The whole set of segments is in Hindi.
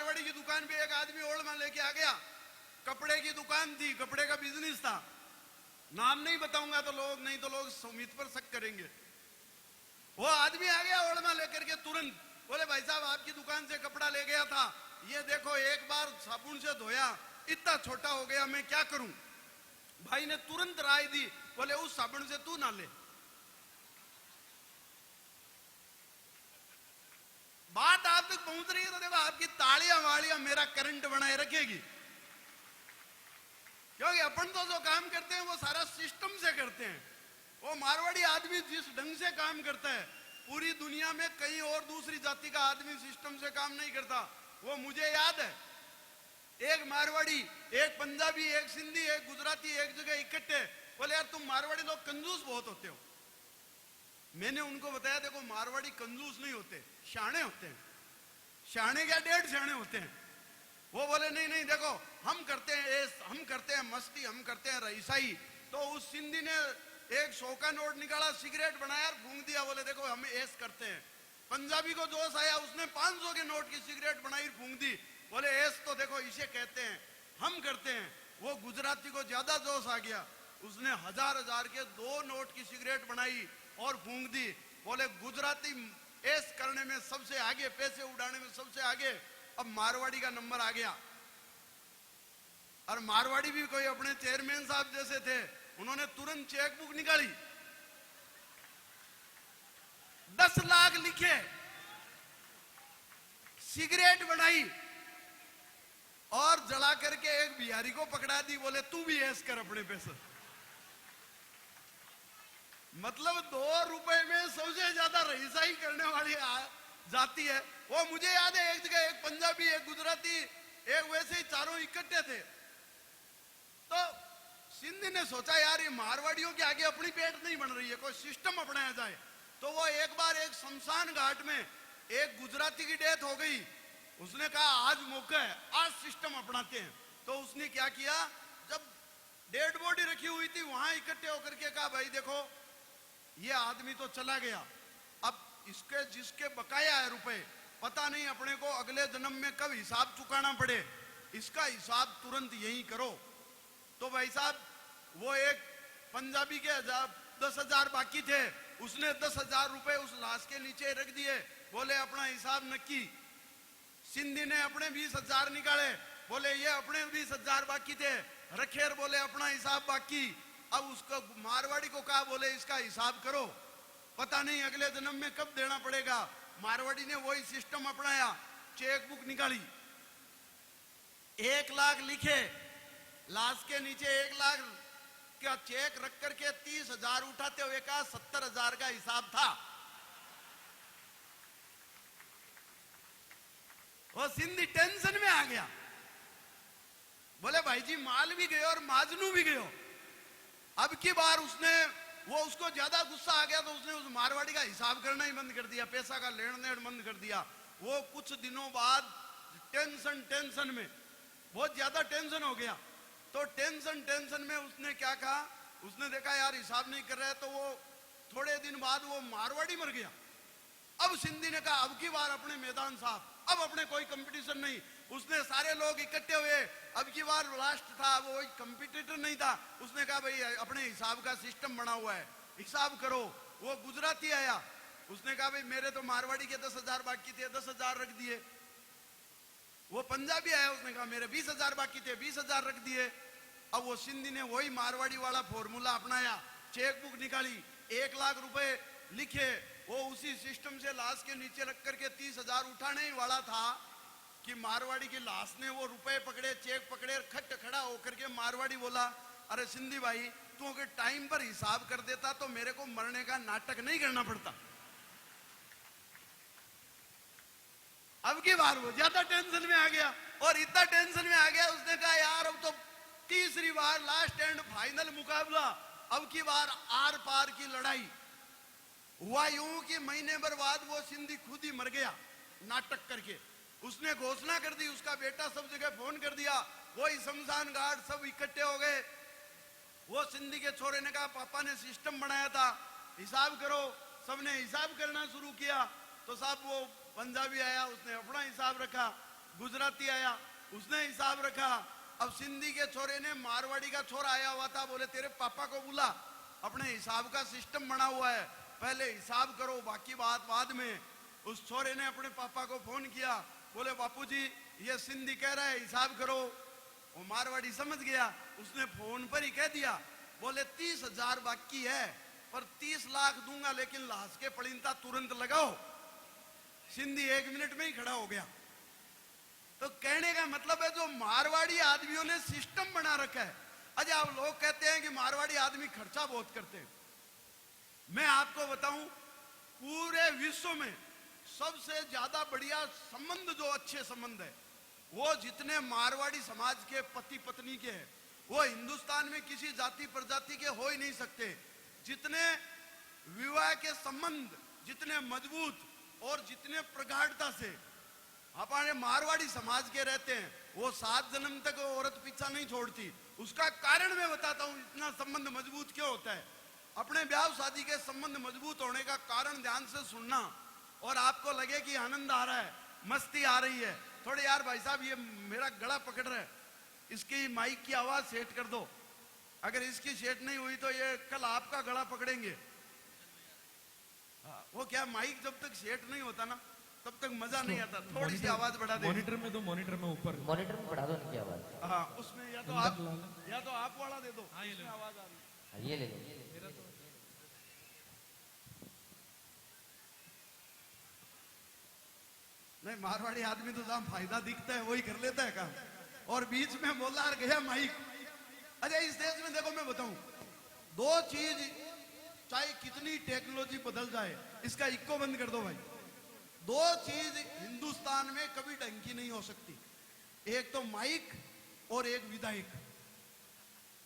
मारवाड़ी की दुकान पे एक आदमी ओल्ड में लेके आ गया। कपड़े की दुकान थी, कपड़े का बिजनेस था। नाम नहीं बताऊंगा तो लोग सुमित पर शक करेंगे। वो आदमी आ गया ओल्ड में लेकर के तुरंत, बोले भाई साहब आपकी दुकान से कपड़ा ले गया था, ये देखो एक बार साबुन से धोया इतना छोटा हो गया, मैं क्या करूं। भाई ने तुरंत राय दी, बोले उस साबुन से तू ना ले। बात आप तक पहुंच रही है तो देखो आपकी तालियां वालियां मेरा करंट बनाए रखेगी, क्योंकि अपन तो जो काम करते हैं वो सारा सिस्टम से करते हैं। वो मारवाड़ी आदमी जिस ढंग से काम करता है, पूरी दुनिया में कहीं और दूसरी जाति का आदमी सिस्टम से काम नहीं करता। वो मुझे याद है, एक मारवाड़ी, एक पंजाबी, एक सिंधी, एक गुजराती एक जगह इकट्ठे, बोले यार तुम मारवाड़ी लोग कंजूस बहुत होते हो। मैंने उनको बताया देखो मारवाड़ी कंजूस नहीं होते, शाणे होते हैं। शाणे क्या, 1.5 शाणे होते हैं। वो बोले नहीं नहीं देखो हम करते हैं ऐस, हम करते हैं मस्ती, हम करते हैं रईसाई। तो उस सिंधी ने एक 100 का नोट निकाला, सिगरेट बनाया, फूंक दिया, बोले देखो हम ऐस करते हैं। पंजाबी को जोश आया, उसने 500 के नोट की सिगरेट बनाई, फूंक दी, बोले ऐस तो देखो इसे कहते हैं, हम करते हैं। वो गुजराती को ज्यादा जोश आ गया, उसने 1000 के 2 नोट की सिगरेट बनाई और फूंक दी, बोले गुजराती ऐस करने में सबसे आगे, पैसे उड़ाने में सबसे आगे। अब मारवाड़ी का नंबर आ गया, और मारवाड़ी भी कोई अपने चेयरमैन साहब जैसे थे, उन्होंने तुरंत चेकबुक निकाली, 10 लाख लिखे, सिगरेट बनाई और जला करके एक बिहारी को पकड़ा दी, बोले तू भी ऐस कर अपने पैसे। मतलब 2 रुपए में सबसे ज्यादा रईसाई करने वाली जाति है वो। मुझे याद है एक जगह एक पंजाबी, एक गुजराती, एक वैसे ही चारों इकट्ठे थे। तो सिंधी ने सोचा यार ये मारवाड़ियों के आगे अपनी पेट नहीं बन रही है, कोई सिस्टम अपनाया जाए। तो वो एक बार एक शमशान घाट में एक गुजराती की डेथ हो गई, उसने कहा आज मौका है, आज सिस्टम अपनाते हैं। तो उसने क्या किया, जब डेड बॉडी रखी हुई थी वहां इकट्ठे होकर के कहा भाई देखो ये आदमी तो चला गया, अब इसके जिसके बकाया है रुपए, पता नहीं अपने को अगले जन्म में कब हिसाब चुकाना पड़े, इसका हिसाब तुरंत यही करो। तो भाई साहब वो एक पंजाबी के 10,000 बाकी थे, उसने 10,000 रुपए उस लाश के नीचे रख दिए, बोले अपना हिसाब नक्की। सिंधी ने अपने 20,000 निकाले, बोले ये अपने 20,000 बाकी थे, रखेर बोले अपना हिसाब बाकी। अब उसको मारवाड़ी को कहा, बोले इसका हिसाब करो, पता नहीं अगले जन्म में कब देना पड़ेगा। मारवाड़ी ने वही सिस्टम अपनाया, चेकबुक निकाली, 1 लाख लिखे, लाश के नीचे 1 लाख का चेक रख करके 30,000 उठाते हुए कहा 70,000 का हिसाब था। वो सिंधी टेंशन में आ गया, बोले भाई जी माल भी गयो और माजनू भी गयो। अब की बार उसको ज्यादा गुस्सा आ गया तो उसने उस मारवाड़ी का हिसाब करना ही बंद कर दिया, पैसा का लेन देन बंद कर दिया। वो कुछ दिनों बाद टेंशन में बहुत ज्यादा टेंशन हो गया। तो टेंशन में उसने क्या कहा, उसने देखा यार हिसाब नहीं कर रहा है, तो वो थोड़े दिन बाद वो मारवाड़ी मर गया। अब सिंधी ने कहा अब की बार अपने मैदान साफ, अब अपने कोई कंपटीशन नहीं। उसने सारे लोग इकट्ठे हुए, अब की बार लास्ट था, वो कंपटीटर नहीं था। उसने कहा भाई अपने हिसाब का सिस्टम बना हुआ है, हिसाब करो। वो गुजराती आया, उसने कहा भाई मेरे तो मारवाड़ी के 10,000 बाकी थे, 10,000 रख दिए। वो पंजाबी आया, उसने कहा मेरे 20,000 बाकी थे, 20,000 रख दिए। अब वो सिंधी ने वही मारवाड़ी वाला फॉर्मूला अपनाया, चेकबुक निकाली, 1 लाख रुपए लिखे, वो उसी सिस्टम से लाश के नीचे रख करके 30,000 उठाने ही वाला था कि मारवाड़ी की लाश ने वो रुपए पकड़े, चेक पकड़े, खट खड़ा होकर के मारवाड़ी बोला अरे सिंधी भाई तू अगर टाइम पर हिसाब कर देता तो मेरे को मरने का नाटक नहीं करना पड़ता। अब की बार वो ज्यादा टेंशन में आ गया, और इतना टेंशन में आ गया उसने कहा यार अब तो तीसरी बार लास्ट एंड फाइनल मुकाबला, अब की बार आर पार की लड़ाई। हुआ यूं कि महीने भर बाद वो सिंधी खुद ही मर गया नाटक करके। उसने घोषणा कर दी, उसका बेटा सब जगह फोन कर दिया, वही शमशान घाट सब इकट्ठे हो गए। वो सिंधी के छोरे ने कहा पापा ने सिस्टम बनाया था, हिसाब करो। सबने हिसाब करना शुरू किया। तो साहब वो पंजाबी आया, उसने अपना हिसाब रखा, गुजराती आया, उसने हिसाब रखा। अब सिंधी के छोरे ने मारवाड़ी का छोरा आया हुआ था, बोले तेरे पापा को बुला, अपने हिसाब का सिस्टम बना हुआ है, पहले हिसाब करो, बाकी बात बाद में। उस छोरे ने अपने पापा को फोन किया, बोले बापूजी ये सिंधी कह रहा है हिसाब करो। वो मारवाड़ी समझ गया, उसने फोन पर ही कह दिया, बोले 30,000 बाकी है, पर 30 लाख दूंगा, लेकिन लाश के पड़िंता तुरंत लगाओ। सिंधी 1 मिनट में ही खड़ा हो गया। तो कहने का मतलब है जो मारवाड़ी आदमियों ने सिस्टम बना रखा है। अच्छा, अब लोग कहते हैं कि मारवाड़ी आदमी खर्चा बहुत करते हैं। मैं आपको बताऊं, पूरे विश्व में सबसे ज्यादा बढ़िया संबंध जो अच्छे संबंध है, वो जितने मारवाड़ी समाज के पति पत्नी के हैं, वो हिंदुस्तान में किसी जाति प्रजाति के हो ही नहीं सकते। जितने विवाह के संबंध जितने मजबूत और जितने प्रगाढ़ता से हमारे मारवाड़ी समाज के रहते हैं, वो 7 जन्म तक औरत पीछा नहीं छोड़ती। उसका कारण मैं बताता हूं, इतना संबंध मजबूत क्यों होता है। अपने ब्याह शादी के संबंध मजबूत होने का कारण ध्यान से सुनना, और आपको लगे कि आनंद आ रहा है, मस्ती आ रही है। थोड़े यार भाई साहब, ये मेरा गला पकड़ रहा है, इसकी माइक की आवाज सेट कर दो। अगर इसकी सेट नहीं हुई तो ये कल आपका गला पकड़ेंगे। वो क्या, माइक जब तक सेट नहीं होता ना, तब तक मजा नहीं आता। थोड़ी सी आवाज बढ़ा दे। मॉनिटर में दो, मॉनिटर में ऊपर, मॉनिटर में बढ़ा दो इनकी आवाज। हाँ, उसमें या तो आप वाला दे दो। हाँ, ये आवाज आ रही है। ये ले लो। नहीं, मारवाड़ी आदमी तो जहां फायदा दिखता है वही कर लेता है काम, और बीच में बोला और गया माइक। अच्छा, इस देश में देखो, मैं बताऊं, 2 चीज, चाहे कितनी टेक्नोलॉजी बदल जाए, इसका इक्को बंद कर दो भाई। 2 चीज हिंदुस्तान में कभी ढंग की नहीं हो सकती, एक तो माइक और एक विधायक।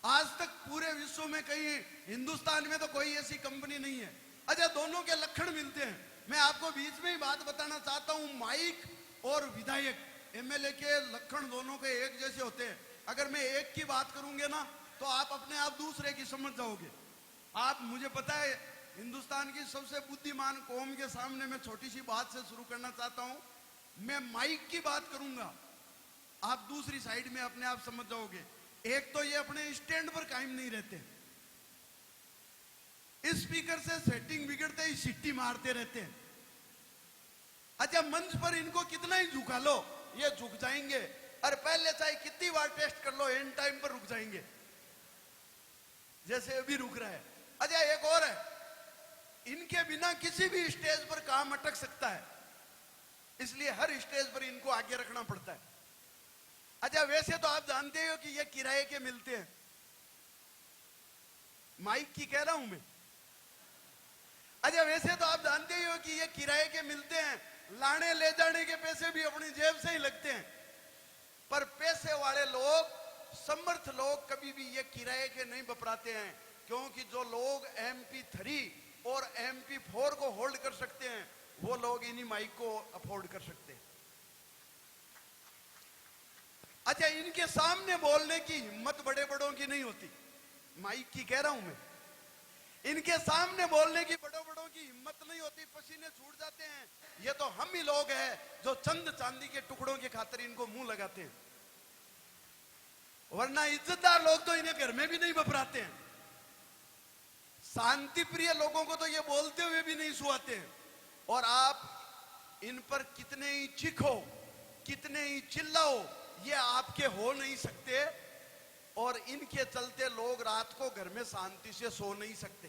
आज तक पूरे विश्व में कहीं, हिंदुस्तान में तो कोई ऐसी कंपनी नहीं है। अच्छा, दोनों के लक्षण मिलते हैं। मैं आपको बीच में ही बात बताना चाहता हूं, माइक और विधायक, एमएलए के लक्षण दोनों के एक जैसे होते हैं। अगर मैं एक की बात करूंगे ना, तो आप अपने आप दूसरे की समझ जाओगे। आप, मुझे पता है, हिंदुस्तान की सबसे बुद्धिमान कौम के सामने मैं छोटी सी बात से शुरू करना चाहता हूं। मैं माइक की बात करूंगा, आप दूसरी साइड में अपने आप समझ जाओगे। एक तो ये अपने स्टैंड पर कायम नहीं रहते, स्पीकर से सेटिंग बिगड़ते ही सिट्टी मारते रहते हैं। अच्छा, मंच पर इनको कितना ही झुका लो, ये झुक जाएंगे। और पहले चाहे कितनी बार टेस्ट कर लो, एंड टाइम पर रुक जाएंगे, जैसे अभी रुक रहा है। अच्छा, एक और है, इनके बिना किसी भी स्टेज पर काम अटक सकता है, इसलिए हर स्टेज पर इनको आगे रखना पड़ता है। अच्छा, वैसे तो आप जानते हो कि ये किराए के मिलते हैं, माइक की कह रहा हूं मैं। अच्छा, वैसे तो आप जानते ही हो कि ये किराए के मिलते हैं, लाने ले जाने के पैसे भी अपनी जेब से ही लगते हैं। पर पैसे वाले लोग, समर्थ लोग कभी भी ये किराए के नहीं बपराते हैं, क्योंकि जो लोग MP3 और MP4 को होल्ड कर सकते हैं, वो लोग इन्हीं माइक को अफोर्ड कर सकते हैं। अच्छा, इनके सामने बोलने की हिम्मत बड़े बड़ों की नहीं होती, माइक की कह रहा हूं मैं। इनके सामने बोलने की बड़ों बड़ों की हिम्मत नहीं होती, पसीने छूट जाते हैं। ये तो हम ही लोग हैं जो चंद चांदी के टुकड़ों की खातिर इनको मुंह लगाते हैं, वरना इज्जतदार लोग तो इन्हें घर में भी नहीं बपराते हैं। शांति प्रिय लोगों को तो ये बोलते हुए भी नहीं सुहाते हैं। और आप इन पर कितने ही चीखो, कितने ही चिल्लाओ, ये आपके हो नहीं सकते। और इनके चलते लोग रात को घर में शांति से सो नहीं सकते।